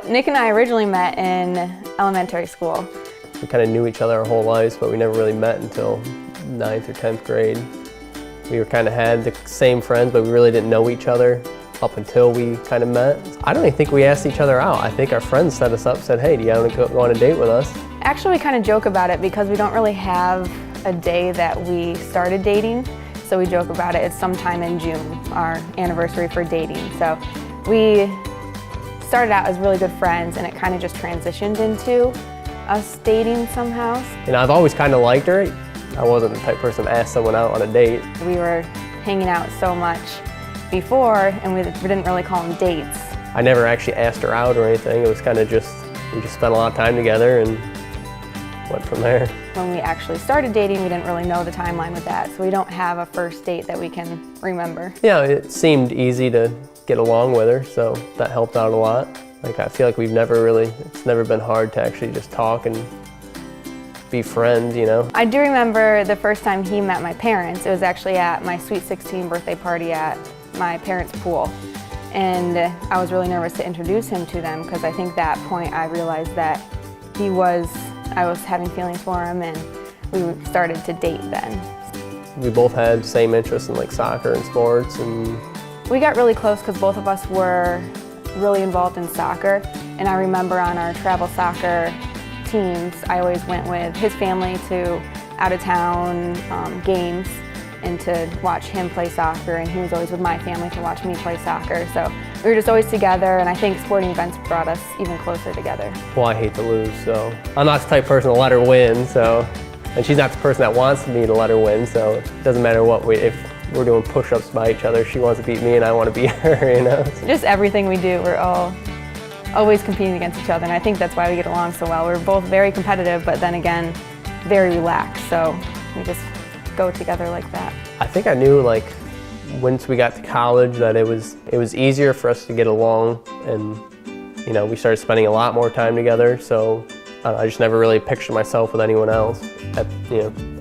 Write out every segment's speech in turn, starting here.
Nick and I originally met in elementary school. We kind of knew each other our whole lives, but we never really met until 9th or 10th grade. We kind of had the same friends, but we really didn't know each other up until we kind of met. I don't even think we asked each other out. I think our friends set us up, said, hey, do you want to go on a date with us? Actually, we kind of joke about it because we don't really have a day that we started dating. So we joke about it. It's sometime in June, our anniversary for dating. So we started out as really good friends, and it kind of just transitioned into us dating somehow. And I've always kind of liked her. I wasn't the type of person to ask someone out on a date. We were hanging out so much before, and we didn't really call them dates. I never actually asked her out or anything. It was kind of just, we just spent a lot of time together and went from there. When we actually started dating, we didn't really know the timeline with that, so we don't have a first date that we can remember. Yeah, it seemed easy to get along with her, so that helped out a lot. Like, I feel like it's never been hard to actually just talk and be friends, you know? I do remember the first time he met my parents. It was actually at my Sweet 16 birthday party at my parents' pool. And I was really nervous to introduce him to them because I think that point I realized that I was having feelings for him, and we started to date then. We both had same interests in like soccer and sports, and we got really close because both of us were really involved in soccer. And I remember on our travel soccer teams, I always went with his family to out-of-town games and to watch him play soccer, and he was always with my family to watch me play soccer. So we were just always together, and I think sporting events brought us even closer together. Well, I hate to lose, so I'm not the type of person to let her win, and she's not the person that wants me to let her win, so it doesn't matter if we're doing push-ups by each other, she wants to beat me and I want to beat her, you know? Just everything we do, we're all always competing against each other, and I think that's why we get along so well. We're both very competitive, but then again, very relaxed, so we just go together like that. I think I knew, like, once we got to college that it was easier for us to get along, and, you know, we started spending a lot more time together, so I just never really pictured myself with anyone else,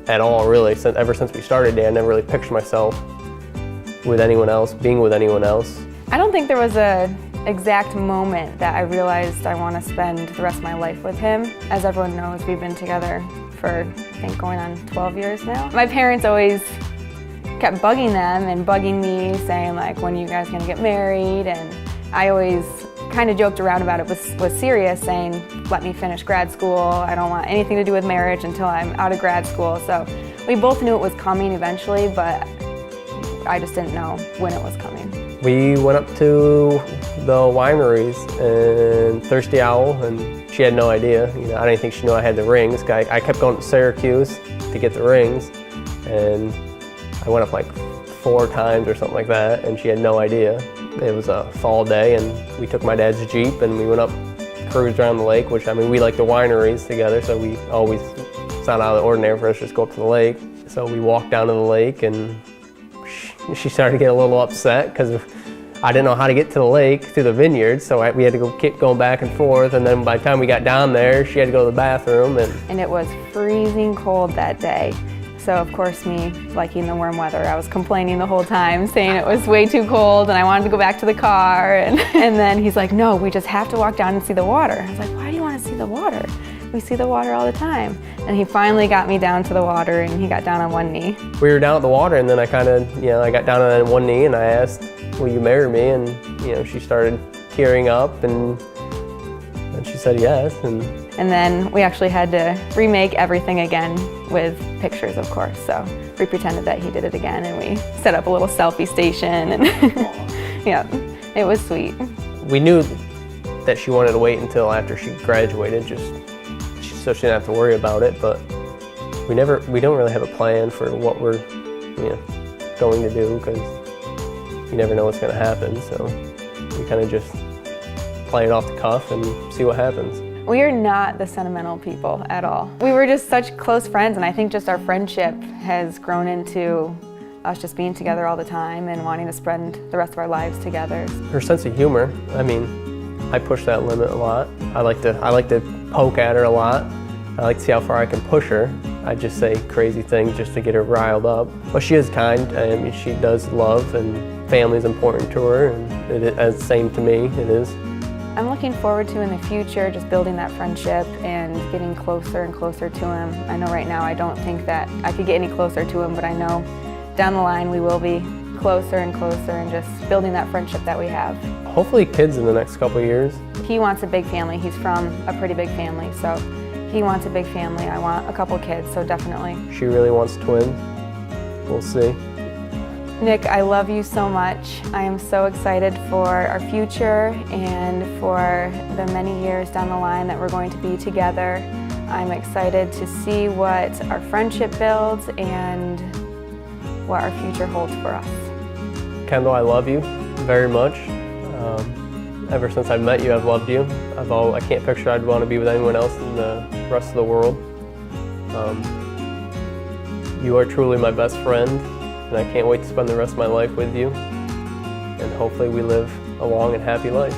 at all, really. Ever since we started dating, I never really pictured myself with anyone else, being with anyone else. I don't think there was an exact moment that I realized I want to spend the rest of my life with him. As everyone knows, we've been together for, I think, going on 12 years now. My parents always kept bugging them and bugging me, saying, like, when are you guys going to get married? And I always kind of joked around about it, was serious, saying, let me finish grad school. I don't want anything to do with marriage until I'm out of grad school. So we both knew it was coming eventually, but I just didn't know when it was coming. We went up to the wineries and Thirsty Owl, and she had no idea. You know, I didn't think she knew I had the rings. I kept going to Syracuse to get the rings, and I went up like 4 times or something like that, and she had no idea. It was a fall day, and we took my dad's Jeep and we went up, cruised around the lake, which, I mean, we like the wineries together, so it's not out of the ordinary for us to just go up to the lake. So we walked down to the lake, and she started to get a little upset because I didn't know how to get to the lake through the vineyards, so we had to keep going back and forth, and then by the time we got down there, she had to go to the bathroom. And it was freezing cold that day. So of course, me liking the warm weather, I was complaining the whole time, saying it was way too cold and I wanted to go back to the car. And then he's like, no, we just have to walk down and see the water. I was like, why do you want to see the water? We see the water all the time. And he finally got me down to the water, and he got down on one knee. We were down at the water, and then I got down on one knee and I asked, will you marry me? And, you know, she started tearing up, and she said yes. And then we actually had to remake everything again with pictures, of course. So we pretended that he did it again, and we set up a little selfie station, and yeah, it was sweet. We knew that she wanted to wait until after she graduated, so she didn't have to worry about it, but we don't really have a plan for what we're going to do, because you never know what's going to happen, so we kind of just play it off the cuff and see what happens. We are not the sentimental people at all. We were just such close friends, and I think just our friendship has grown into us just being together all the time and wanting to spend the rest of our lives together. Her sense of humor, I mean, I push that limit a lot. I like to poke at her a lot. I like to see how far I can push her. I just say crazy things just to get her riled up. But she is kind. I mean, she does love, and family is important to her, and it's the same to me, it is. I'm looking forward to in the future just building that friendship and getting closer and closer to him. I know right now I don't think that I could get any closer to him, but I know down the line we will be closer and closer and just building that friendship that we have. Hopefully kids in the next couple of years. He wants a big family. He's from a pretty big family, so he wants a big family. I want a couple kids, so definitely. She really wants twins. We'll see. Nick, I love you so much. I am so excited for our future and for the many years down the line that we're going to be together. I'm excited to see what our friendship builds and what our future holds for us. Kendal, I love you very much. Ever since I've met you, I've loved you. I can't picture I'd want to be with anyone else in the rest of the world. You are truly my best friend, and I can't wait to spend the rest of my life with you. And hopefully we live a long and happy life.